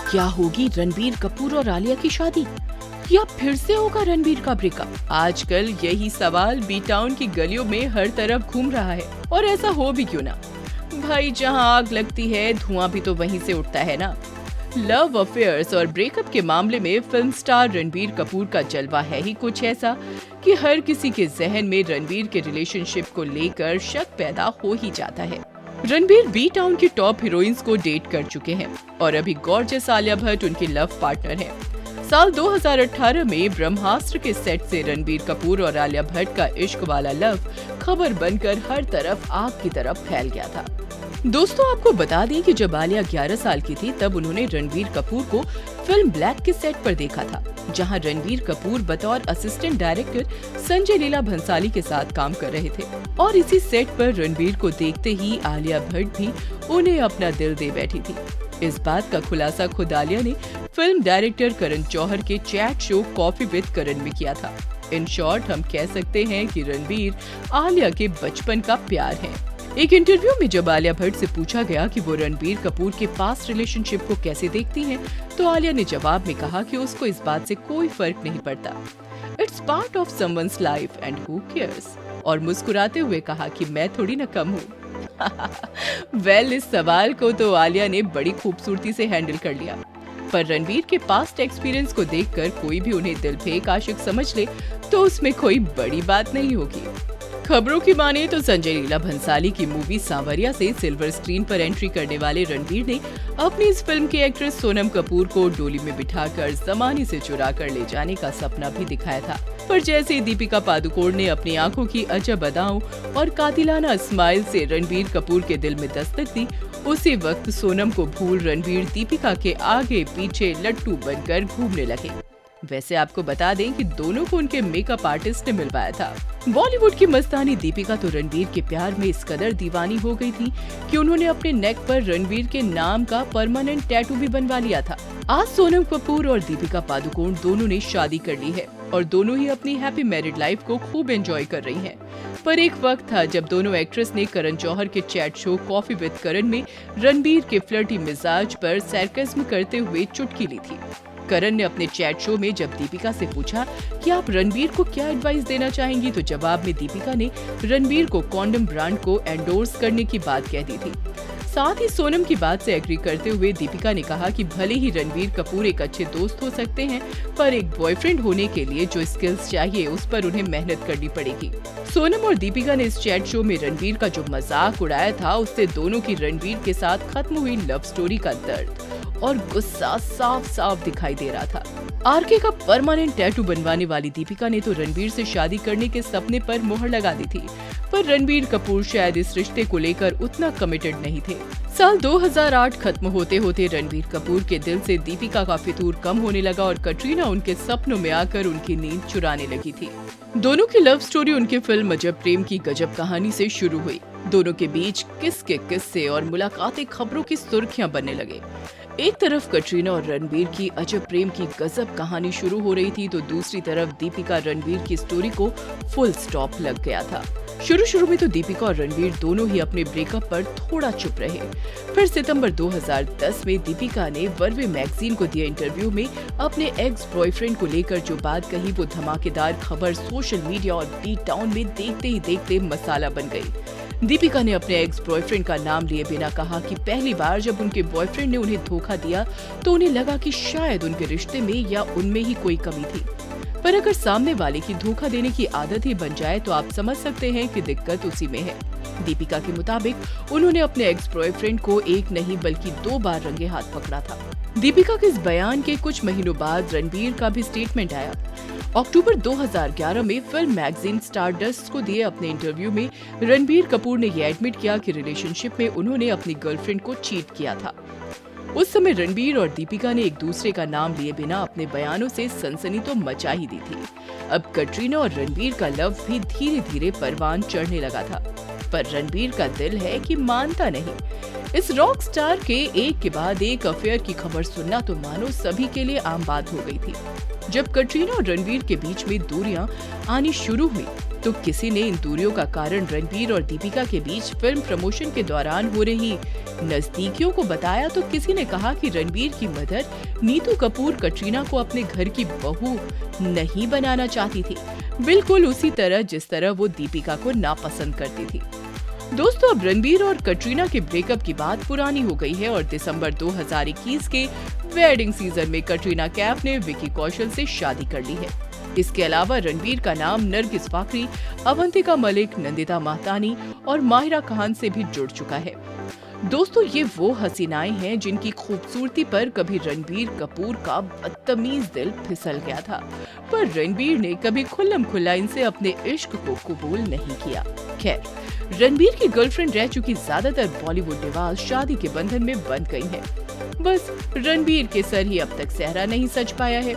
क्या होगी रणबीर कपूर और आलिया की शादी, या फिर से होगा रणबीर का ब्रेकअप? आजकल यही सवाल बी टाउन की गलियों में हर तरफ घूम रहा है। और ऐसा हो भी क्यों ना भाई, जहां आग लगती है धुआं भी तो वहीं से उठता है ना। लव अफेयर्स और ब्रेकअप के मामले में फिल्म स्टार रणबीर कपूर का जलवा है ही कुछ ऐसा कि हर किसी के जहन में रणबीर के रिलेशनशिप को लेकर शक पैदा हो ही जाता है। रणबीर बी टाउन की टॉप हीरोइंस को डेट कर चुके हैं और अभी गॉर्जियस आलिया भट्ट उनकी लव पार्टनर हैं। साल 2018 में ब्रह्मास्त्र के सेट से रणबीर कपूर और आलिया भट्ट का इश्क वाला लव खबर बनकर हर तरफ आग की तरफ फैल गया था। दोस्तों, आपको बता दें कि जब आलिया 11 साल की थी तब उन्होंने रणबीर कपूर को फिल्म ब्लैक के सेट पर देखा था, जहां रणबीर कपूर बतौर असिस्टेंट डायरेक्टर संजय लीला भंसाली के साथ काम कर रहे थे। और इसी सेट पर रणबीर को देखते ही आलिया भट्ट भी उन्हें अपना दिल दे बैठी थी। इस बात का खुलासा खुद आलिया ने फिल्म डायरेक्टर करण जौहर के चैट शो कॉफी विद करण में किया था। इन शॉर्ट हम कह सकते हैं कि रणबीर आलिया के बचपन का प्यार है। एक इंटरव्यू में जब आलिया भट्ट से पूछा गया कि वो रणबीर कपूर के पास्ट रिलेशनशिप को कैसे देखती हैं, तो आलिया ने जवाब में कहा कि उसको इस बात से कोई फर्क नहीं पड़ता। It's part of someone's life and who cares. और मुस्कुराते हुए कहा कि मैं थोड़ी न कम हूँ। वेल, इस सवाल को तो आलिया ने बड़ी खूबसूरती से हैंडल कर लिया। पर रणबीर के पास्ट एक्सपीरियंस को देखकर कोई भी उन्हें दिल फेंक आशिक समझ ले तो उसमें कोई बड़ी बात नहीं होगी। खबरों की माने तो संजय लीला भंसाली की मूवी सांवरिया से सिल्वर स्क्रीन पर एंट्री करने वाले रणबीर ने अपनी इस फिल्म की एक्ट्रेस सोनम कपूर को डोली में बिठाकर जमाने से चुरा कर ले जाने का सपना भी दिखाया था। पर जैसे ही दीपिका पादुकोण ने अपनी आंखों की अजब अदाओं और कातिलाना स्माइल से रणबीर कपूर के दिल में दस्तक दी, उसी वक्त सोनम को भूल रणबीर दीपिका के आगे पीछे लट्टू बनकर घूमने लगे। वैसे आपको बता दें कि दोनों को उनके मेकअप आर्टिस्ट ने मिलवाया था। बॉलीवुड की मस्तानी दीपिका तो रणबीर के प्यार में इस कदर दीवानी हो गई थी कि उन्होंने अपने नेक पर रणबीर के नाम का परमानेंट टैटू भी बनवा लिया था। आज सोनम कपूर और दीपिका पादुकोण दोनों ने शादी कर ली है और दोनों ही अपनी हैप्पी मैरिड लाइफ को खूब एंजॉय कर रही हैं। पर एक वक्त था जब दोनों एक्ट्रेस ने करण जौहर के चैट शो कॉफी विद करण में रणबीर के फ्लर्टी मिजाज पर सरकाज़्म करते हुए चुटकी ली थी। करण ने अपने चैट शो में जब दीपिका से पूछा कि आप रणबीर को क्या एडवाइस देना चाहेंगी, तो जवाब में दीपिका ने रणबीर को कॉन्डम ब्रांड को एंडोर्स करने की बात कह दी थी। साथ ही सोनम की बात से एग्री करते हुए दीपिका ने कहा कि भले ही रणबीर कपूर एक अच्छे दोस्त हो सकते हैं, पर एक बॉयफ्रेंड होने के लिए जो स्किल्स चाहिए उस पर उन्हें मेहनत करनी पड़ेगी। सोनम और दीपिका ने इस चैट शो में रणबीर का जो मजाक उड़ाया था, उससे दोनों की रणबीर के साथ खत्म हुई लव स्टोरी का दर्द और गुस्सा साफ साफ दिखाई दे रहा था। आरके का परमानेंट टैटू बनवाने वाली दीपिका ने तो रणबीर से शादी करने के सपने पर मोहर लगा दी थी, पर रणबीर कपूर शायद इस रिश्ते को लेकर उतना कमिटेड नहीं थे। साल 2008 खत्म होते होते रणबीर कपूर के दिल से दीपिका का फितूर कम होने लगा और कटरीना उनके सपनों में आकर उनकी नींद चुराने लगी थी। दोनों की लव स्टोरी उनकी फिल्म अजब प्रेम की गजब कहानी से शुरू हुई। दोनों के बीच किसके किस्से और मुलाकातें खबरों की सुर्खियां बनने लगे। एक तरफ कटरीना और रणबीर की अजब प्रेम की गजब कहानी शुरू हो रही थी, तो दूसरी तरफ दीपिका रणबीर की स्टोरी को फुल स्टॉप लग गया था। शुरू में तो दीपिका और रणबीर दोनों ही अपने ब्रेकअप पर थोड़ा चुप रहे। फिर सितंबर 2010 में दीपिका ने वर्वे मैगजीन को दिए इंटरव्यू में अपने एक्स बॉयफ्रेंड को लेकर जो बात कही, वो धमाकेदार खबर सोशल मीडिया और बी टाउन में देखते ही देखते मसाला बन गई। दीपिका ने अपने एक्स बॉयफ्रेंड का नाम लिए बिना कहा कि पहली बार जब उनके बॉयफ्रेंड ने उन्हें धोखा दिया तो उन्हें लगा कि शायद उनके रिश्ते में या उनमें ही कोई कमी थी। पर अगर सामने वाले की धोखा देने की आदत ही बन जाए तो आप समझ सकते हैं कि दिक्कत उसी में है। दीपिका के मुताबिक उन्होंने अपने एक्स बॉयफ्रेंड को एक नहीं बल्कि 2 बार रंगे हाथ पकड़ा था। दीपिका के इस बयान के कुछ महीनों बाद रणबीर का भी स्टेटमेंट आया। अक्टूबर 2011 में फिल्म मैगजीन स्टारडस्ट को दिए अपने इंटरव्यू में रणबीर कपूर ने यह एडमिट किया कि रिलेशनशिप में उन्होंने अपनी गर्लफ्रेंड को चीट किया था। उस समय रणबीर और दीपिका ने एक दूसरे का नाम लिए बिना अपने बयानों से सनसनी तो मचा ही दी थी। अब कटरीना और रणबीर का लव भी धीरे धीरे परवान चढ़ने लगा था। पर रणबीर का दिल है कि मानता नहीं। इस रॉक स्टार के एक के बाद एक अफेयर की खबर सुनना तो मानो सभी के लिए आम बात हो गई थी। जब कटरीना और रणबीर के बीच में दूरियां आनी शुरू हुई तो किसी ने इन दूरियों का कारण रणबीर और दीपिका के बीच फिल्म प्रमोशन के दौरान हो रही नजदीकियों को बताया, तो किसी ने कहा कि रणबीर की मदर नीतू कपूर कटरीना को अपने घर की बहू नहीं बनाना चाहती थी, बिल्कुल उसी तरह जिस तरह वो दीपिका को नापसंद करती थी। दोस्तों, अब रणबीर और कटरीना के ब्रेकअप की बात पुरानी हो गई है और दिसंबर 2021 के वेडिंग सीजन में कटरीना कैफ ने विकी कौशल से शादी कर ली है। इसके अलावा रणबीर का नाम नरगिस फाकरी, अवंतिका मलिक, नंदिता महतानी और माहिरा खान से भी जुड़ चुका है। दोस्तों, ये वो हसीनाएं हैं जिनकी खूबसूरती पर कभी रणबीर कपूर का बदतमीज दिल फिसल गया था, पर रणबीर ने कभी खुल्लम खुल्ला इनसे अपने इश्क को कबूल नहीं किया। खैर, रणबीर की गर्लफ्रेंड रह चुकी ज्यादातर बॉलीवुड डिवास शादी के बंधन में बंध गई हैं। बस रणबीर के सर ही अब तक सेहरा नहीं सज पाया है।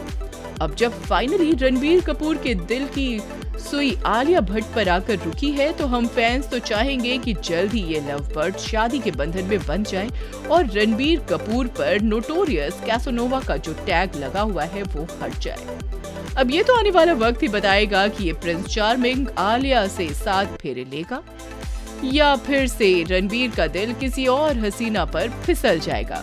अब जब फाइनली रणबीर कपूर के दिल की सुई आलिया भट्ट पर आकर रुकी है, तो हम फैंस तो चाहेंगे कि जल्द ही ये लव बर्ड शादी के बंधन में बंध जाएं और रणबीर कपूर पर नोटोरियस कैसोनोवा का जो टैग लगा हुआ है वो हट जाए। अब ये तो आने वाला वक्त ही बताएगा कि ये प्रिंस चार्मिंग आलिया से 7 फेरे लेगा या फिर से रणबीर का दिल किसी और हसीना पर फिसल जाएगा।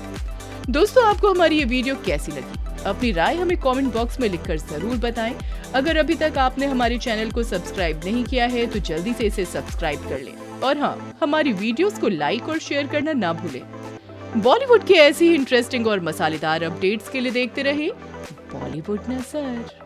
दोस्तों, आपको हमारी ये वीडियो कैसी लगी? अपनी राय हमें कमेंट बॉक्स में लिखकर जरूर बताएं। अगर अभी तक आपने हमारे चैनल को सब्सक्राइब नहीं किया है तो जल्दी से इसे सब्सक्राइब कर लें और हाँ, हमारी वीडियोस को लाइक और शेयर करना ना भूलें। बॉलीवुड के ऐसी ही इंटरेस्टिंग और मसालेदार अपडेट्स के लिए देखते रहिए बॉलीवुड नजर।